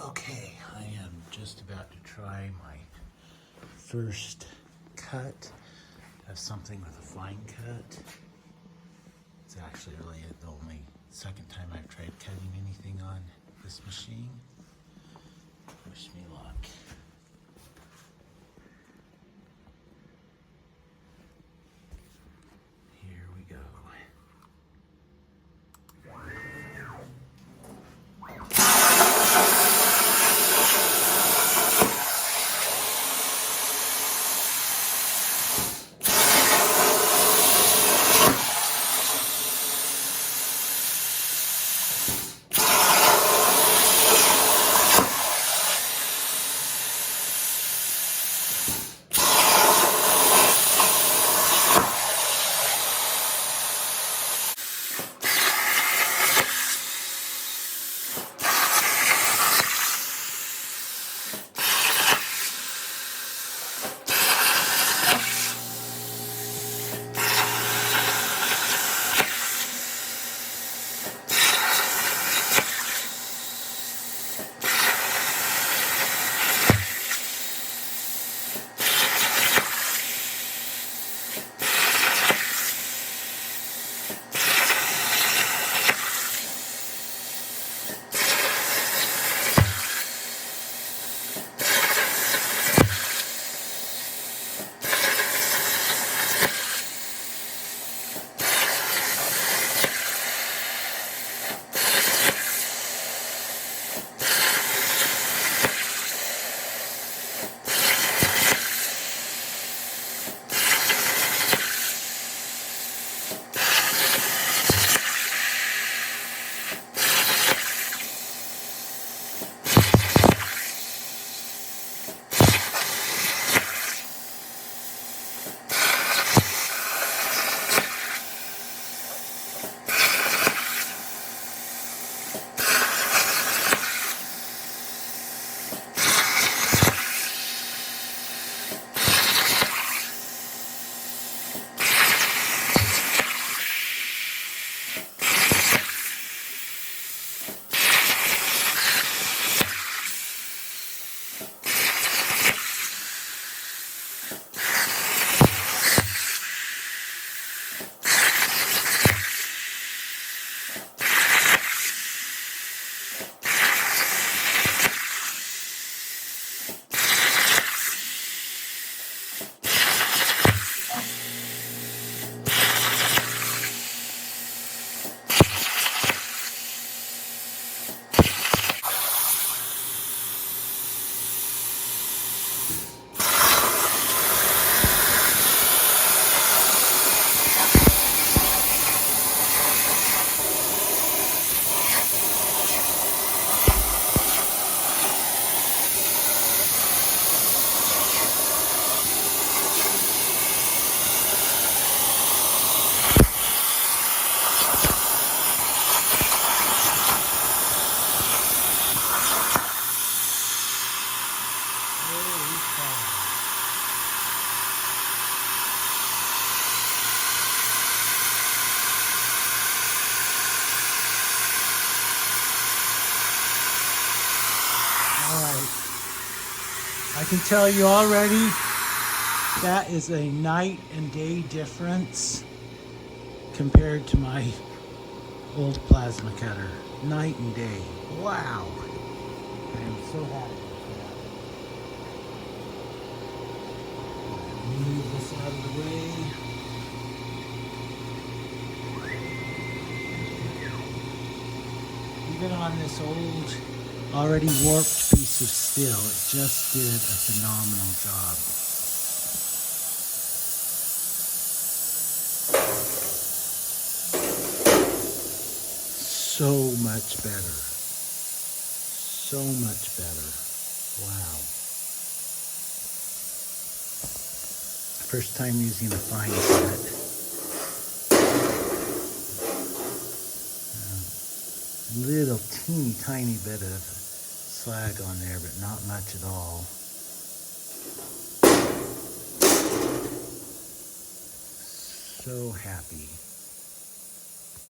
Okay, I am just about to try my first cut of something with a fine cut. It's actually really the only second time I've tried cutting anything on this machine. Wish me luck. Here we go. Alright, I can tell you already that is a night and day difference compared to my old plasma cutter. Night and day. Wow. I am so happy with that. Move this out of the way. Even on this old, already warped piece of steel, it just did a phenomenal job. So much better. So much better. Wow. First time using a fine cut. Little teeny tiny bit of slag on there, but not much at all. So happy.